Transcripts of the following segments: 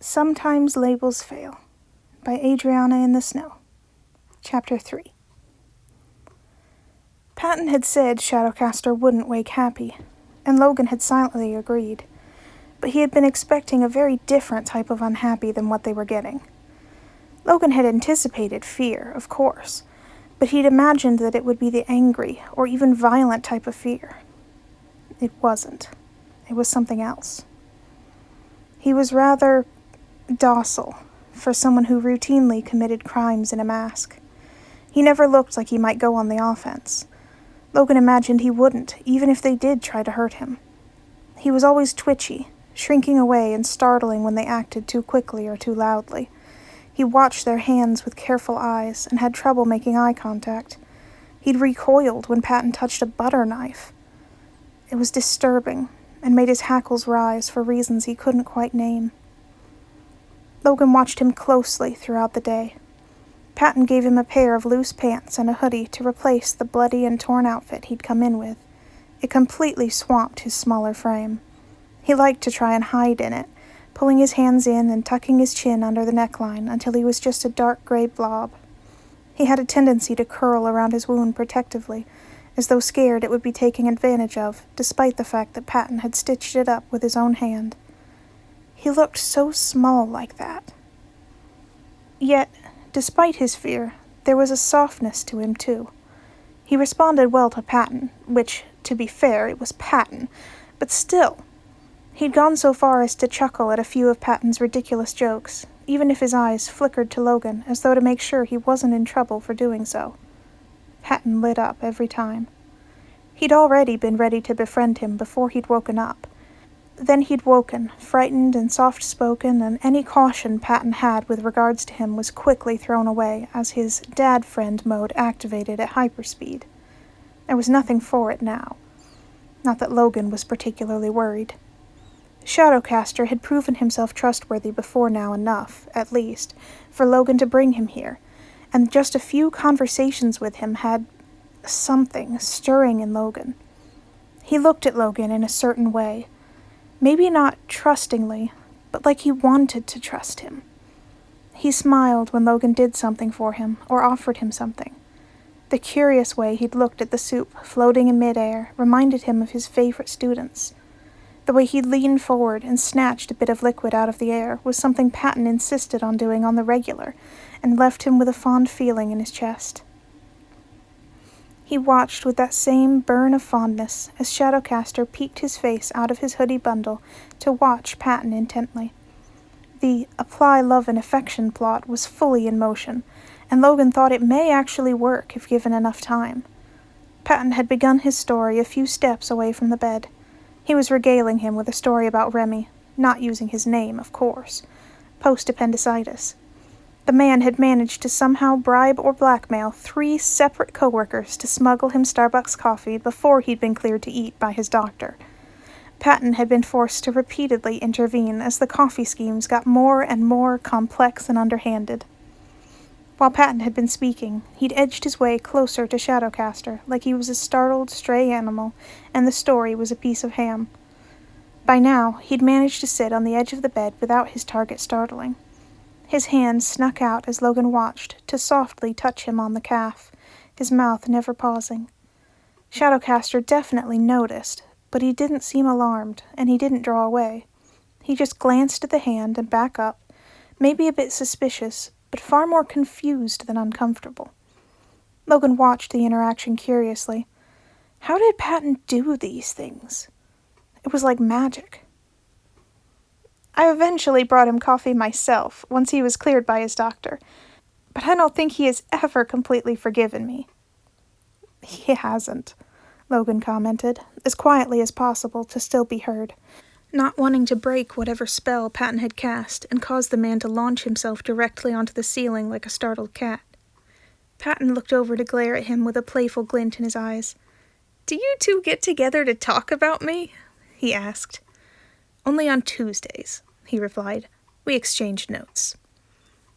Sometimes Labels Fail by AdrianaintheSnow. Chapter 3. Patton had said Shadowcaster wouldn't wake happy, and Logan had silently agreed, but he had been expecting a very different type of unhappy than what they were getting. Logan had anticipated fear, of course, but he'd imagined that it would be the angry or even violent type of fear. It wasn't. It was something else. He was rather docile for someone who routinely committed crimes in a mask. He never looked like he might go on the offense. Logan imagined he wouldn't, even if they did try to hurt him. He was always twitchy, shrinking away and startling when they acted too quickly or too loudly. He watched their hands with careful eyes and had trouble making eye contact. He'd recoiled when Patton touched a butter knife. It was disturbing and made his hackles rise for reasons he couldn't quite name. Logan watched him closely throughout the day. Patton gave him a pair of loose pants and a hoodie to replace the bloody and torn outfit he'd come in with. It completely swamped his smaller frame. He liked to try and hide in it, pulling his hands in and tucking his chin under the neckline until he was just a dark gray blob. He had a tendency to curl around his wound protectively, as though scared it would be taken advantage of, despite the fact that Patton had stitched it up with his own hand. He looked so small like that. Yet, despite his fear, there was a softness to him, too. He responded well to Patton, which, to be fair, it was Patton, but still. He'd gone so far as to chuckle at a few of Patton's ridiculous jokes, even if his eyes flickered to Logan as though to make sure he wasn't in trouble for doing so. Patton lit up every time. He'd already been ready to befriend him before he'd woken up. Then he'd woken, frightened and soft-spoken, and any caution Patton had with regards to him was quickly thrown away as his dad-friend mode activated at hyperspeed. There was nothing for it now. Not that Logan was particularly worried. Shadowcaster had proven himself trustworthy before now enough, at least, for Logan to bring him here, and just a few conversations with him had something stirring in Logan. He looked at Logan in a certain way. Maybe not trustingly, but like he wanted to trust him. He smiled when Logan did something for him or offered him something. The curious way he'd looked at the soup floating in midair reminded him of his favorite students. The way he'd leaned forward and snatched a bit of liquid out of the air was something Patton insisted on doing on the regular, and left him with a fond feeling in his chest. He watched with that same burn of fondness as Shadowcaster peeked his face out of his hoodie bundle to watch Patton intently. The apply love and affection plot was fully in motion, and Logan thought it may actually work if given enough time. Patton had begun his story a few steps away from the bed. He was regaling him with a story about Remy, not using his name, of course, post-appendicitis. The man had managed to somehow bribe or blackmail 3 separate coworkers to smuggle him Starbucks coffee before he'd been cleared to eat by his doctor. Patton had been forced to repeatedly intervene as the coffee schemes got more and more complex and underhanded. While Patton had been speaking, he'd edged his way closer to Shadowcaster like he was a startled stray animal and the story was a piece of ham. By now, he'd managed to sit on the edge of the bed without his target startling. His hand snuck out as Logan watched to softly touch him on the calf, his mouth never pausing. Shadowcaster definitely noticed, but he didn't seem alarmed, and he didn't draw away. He just glanced at the hand and back up, maybe a bit suspicious, but far more confused than uncomfortable. Logan watched the interaction curiously. How did Patton do these things? It was like magic. I eventually brought him coffee myself, once he was cleared by his doctor, but I don't think he has ever completely forgiven me. He hasn't, Logan commented, as quietly as possible to still be heard, not wanting to break whatever spell Patton had cast and cause the man to launch himself directly onto the ceiling like a startled cat. Patton looked over to glare at him with a playful glint in his eyes. "Do you two get together to talk about me?" he asked. "Only on Tuesdays," he replied. "We exchanged notes."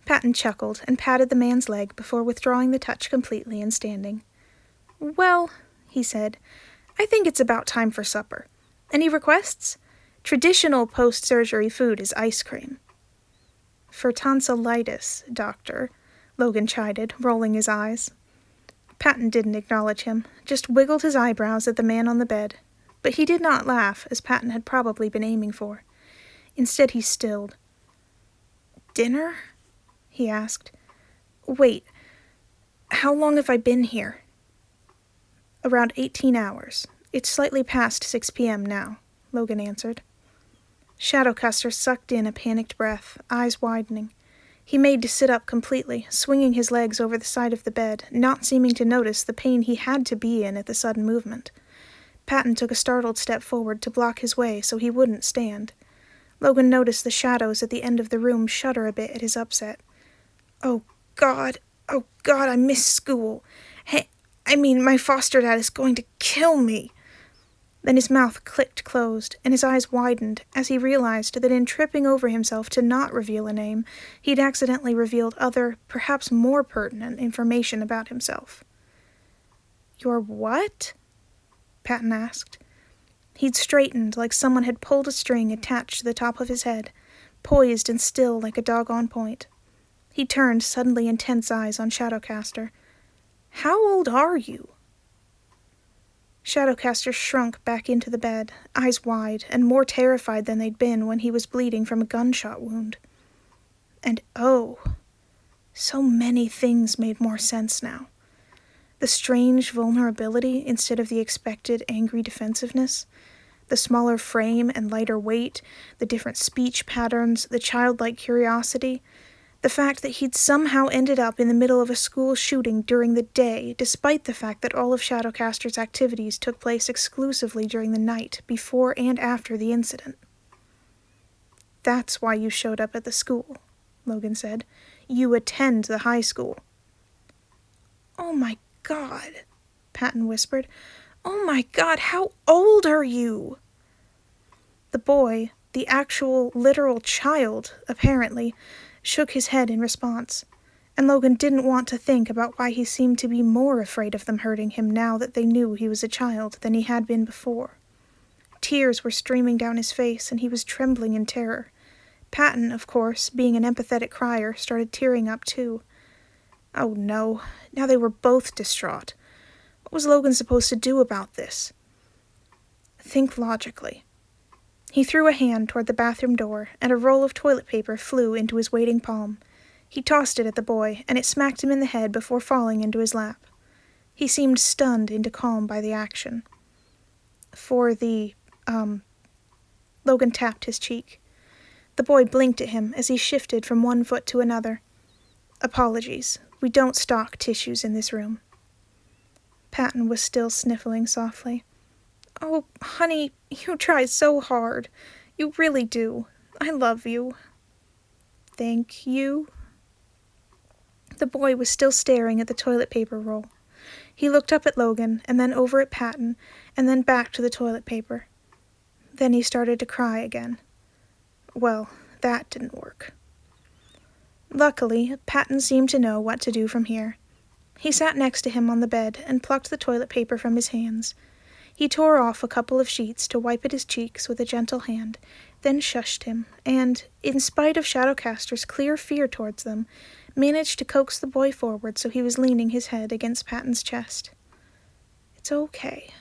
Patton chuckled and patted the man's leg before withdrawing the touch completely and standing. "Well," he said, "I think it's about time for supper. Any requests? Traditional post-surgery food is ice cream." For tonsillitis, Doctor, Logan chided, rolling his eyes. Patton didn't acknowledge him, just wiggled his eyebrows at the man on the bed. But he did not laugh, as Patton had probably been aiming for. Instead, he stilled. "Dinner?" he asked. "Wait, how long have I been here?" "Around 18 hours. It's slightly past 6 p.m. now," Logan answered. Shadowcaster sucked in a panicked breath, eyes widening. He made to sit up completely, swinging his legs over the side of the bed, not seeming to notice the pain he had to be in at the sudden movement. Patton took a startled step forward to block his way so he wouldn't stand. Logan noticed the shadows at the end of the room shudder a bit at his upset. Oh God, I miss school. My foster dad is going to kill me." Then his mouth clicked closed, and his eyes widened as he realized that in tripping over himself to not reveal a name, he'd accidentally revealed other, perhaps more pertinent information about himself. "Your what?" Patton asked. He'd straightened like someone had pulled a string attached to the top of his head, poised and still like a dog on point. He turned suddenly intense eyes on Shadowcaster. "How old are you?" Shadowcaster shrunk back into the bed, eyes wide, and more terrified than they'd been when he was bleeding from a gunshot wound. And so many things made more sense now. The strange vulnerability instead of the expected angry defensiveness, the smaller frame and lighter weight, the different speech patterns, the childlike curiosity, the fact that he'd somehow ended up in the middle of a school shooting during the day, despite the fact that all of Shadowcaster's activities took place exclusively during the night, before and after the incident. "That's why you showed up at the school," Logan said. "You attend the high school." "Oh my God," Patton whispered. "Oh my God, how old are you?" The boy, the actual, literal child, apparently, shook his head in response, and Logan didn't want to think about why he seemed to be more afraid of them hurting him now that they knew he was a child than he had been before. Tears were streaming down his face, and he was trembling in terror. Patton, of course, being an empathetic crier, started tearing up too. Oh no, now they were both distraught. What was Logan supposed to do about this? Think logically. He threw a hand toward the bathroom door, and a roll of toilet paper flew into his waiting palm. He tossed it at the boy, and it smacked him in the head before falling into his lap. He seemed stunned into calm by the action. Logan tapped his cheek. The boy blinked at him as he shifted from one foot to another. "Apologies. We don't stock tissues in this room." Patton was still sniffling softly. "Oh, honey, you try so hard. You really do. I love you." "Thank you." The boy was still staring at the toilet paper roll. He looked up at Logan, and then over at Patton, and then back to the toilet paper. Then he started to cry again. Well, that didn't work. Luckily, Patton seemed to know what to do from here. He sat next to him on the bed and plucked the toilet paper from his hands. He tore off a couple of sheets to wipe at his cheeks with a gentle hand, then shushed him, and, in spite of Shadowcaster's clear fear towards them, managed to coax the boy forward so he was leaning his head against Patton's chest. "It's okay,"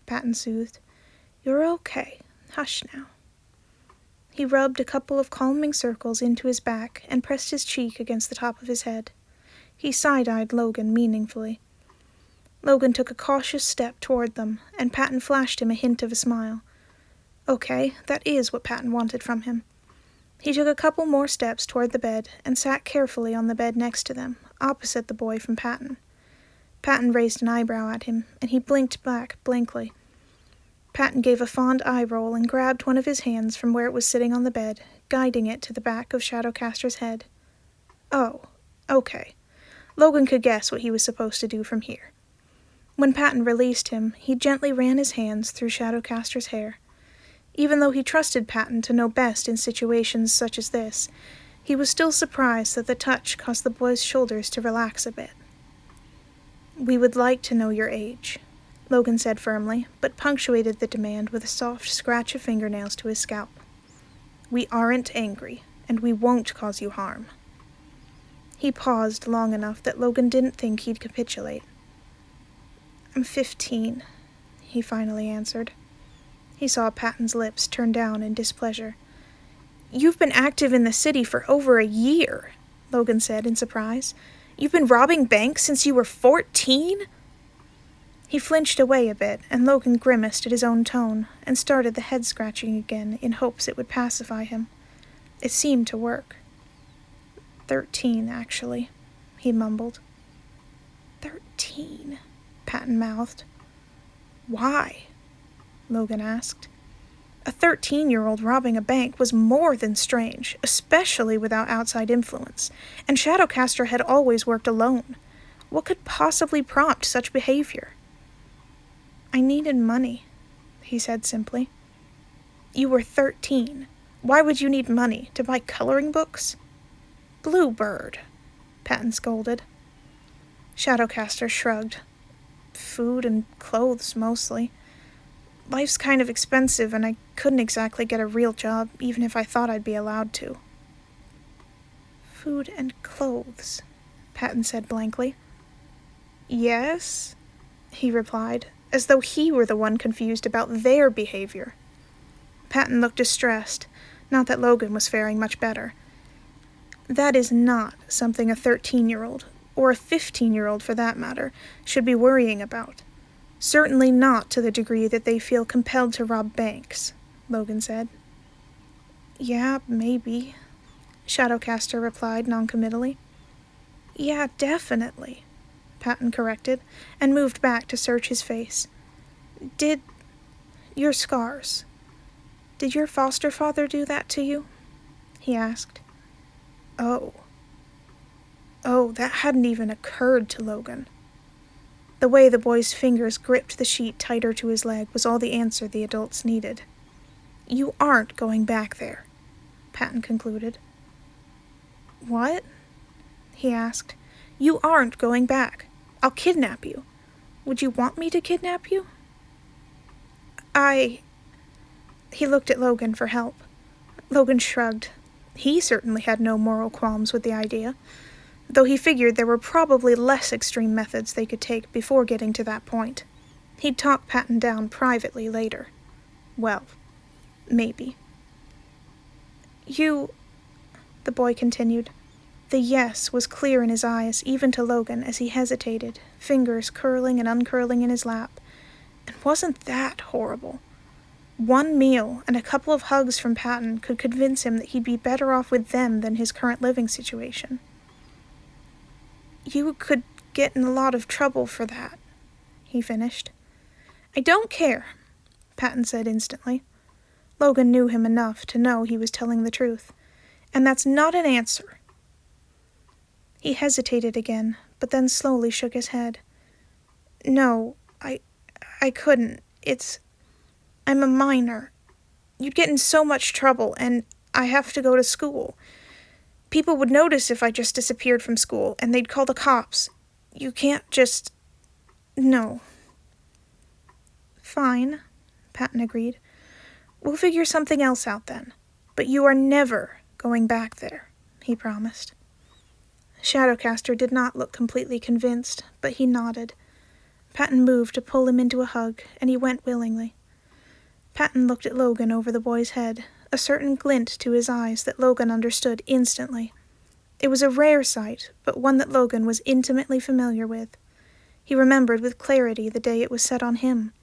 Patton soothed. "You're okay. Hush now." He rubbed a couple of calming circles into his back and pressed his cheek against the top of his head. He side-eyed Logan meaningfully. Logan took a cautious step toward them, and Patton flashed him a hint of a smile. Okay, that is what Patton wanted from him. He took a couple more steps toward the bed and sat carefully on the bed next to them, opposite the boy from Patton. Patton raised an eyebrow at him, and he blinked back blankly. Patton gave a fond eye roll and grabbed one of his hands from where it was sitting on the bed, guiding it to the back of Shadowcaster's head. Oh, okay. Logan could guess what he was supposed to do from here. When Patton released him, he gently ran his hands through Shadowcaster's hair. Even though he trusted Patton to know best in situations such as this, he was still surprised that the touch caused the boy's shoulders to relax a bit. "We would like to know your age," Logan said firmly, but punctuated the demand with a soft scratch of fingernails to his scalp. "We aren't angry, and we won't cause you harm." He paused long enough that Logan didn't think he'd capitulate. "I'm 15, he finally answered. He saw Patton's lips turn down in displeasure. "You've been active in the city for over a year," Logan said in surprise. "You've been robbing banks since you were 14? He flinched away a bit, and Logan grimaced at his own tone and started the head-scratching again in hopes it would pacify him. It seemed to work. 13, actually, he mumbled. 13, Patton mouthed. "Why?" Logan asked. A 13-year-old robbing a bank was more than strange, especially without outside influence, and Shadowcaster had always worked alone. What could possibly prompt such behavior? "I needed money," he said simply. "You were 13. Why would you need money? To buy coloring books?" "Bluebird," Patton scolded. Shadowcaster shrugged. "Food and clothes, mostly. Life's kind of expensive, and I couldn't exactly get a real job, even if I thought I'd be allowed to." "Food and clothes," Patton said blankly. "Yes," he replied, as though he were the one confused about their behavior. Patton looked distressed, not that Logan was faring much better. That is not something a 13-year-old, or a 15-year-old for that matter, should be worrying about. "Certainly not to the degree that they feel compelled to rob banks," Logan said. "Yeah, maybe," Shadowcaster replied noncommittally. "Yeah, definitely," Patton corrected, and moved back to search his face. Your scars, did your foster father do that to you?" he asked. Oh, that hadn't even occurred to Logan. The way the boy's fingers gripped the sheet tighter to his leg was all the answer the adults needed. "You aren't going back there," Patton concluded. "What?" he asked. "You aren't going back. I'll kidnap you. Would you want me to kidnap you?" He looked at Logan for help. Logan shrugged. He certainly had no moral qualms with the idea, though he figured there were probably less extreme methods they could take before getting to that point. He'd talk Patton down privately later. Well, maybe. "You," the boy continued. The yes was clear in his eyes, even to Logan, as he hesitated, fingers curling and uncurling in his lap. And wasn't that horrible? One meal and a couple of hugs from Patton could convince him that he'd be better off with them than his current living situation. "You could get in a lot of trouble for that," he finished. "I don't care," Patton said instantly. Logan knew him enough to know he was telling the truth. "And that's not an answer." He hesitated again, but then slowly shook his head. "No, I couldn't. I'm a minor. You'd get in so much trouble, and I have to go to school. People would notice if I just disappeared from school, and they'd call the cops. You can't just... No." "Fine," Patton agreed. "We'll figure something else out then. But you are never going back there," he promised. Shadowcaster did not look completely convinced, but he nodded. Patton moved to pull him into a hug, and he went willingly. Patton looked at Logan over the boy's head, a certain glint to his eyes that Logan understood instantly. It was a rare sight, but one that Logan was intimately familiar with. He remembered with clarity the day it was set on him.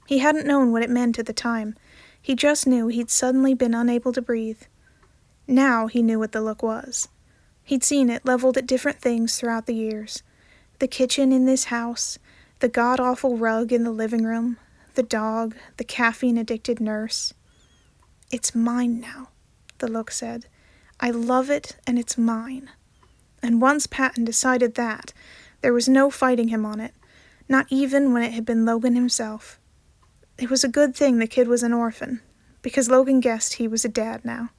He hadn't known what it meant at the time. He just knew he'd suddenly been unable to breathe. Now he knew what the look was. He'd seen it leveled at different things throughout the years. The kitchen in this house, the god-awful rug in the living room, the dog, the caffeine-addicted nurse. "It's mine now," the look said. "I love it, and it's mine." And once Patton decided that, there was no fighting him on it, not even when it had been Logan himself. It was a good thing the kid was an orphan, because Logan guessed he was a dad now.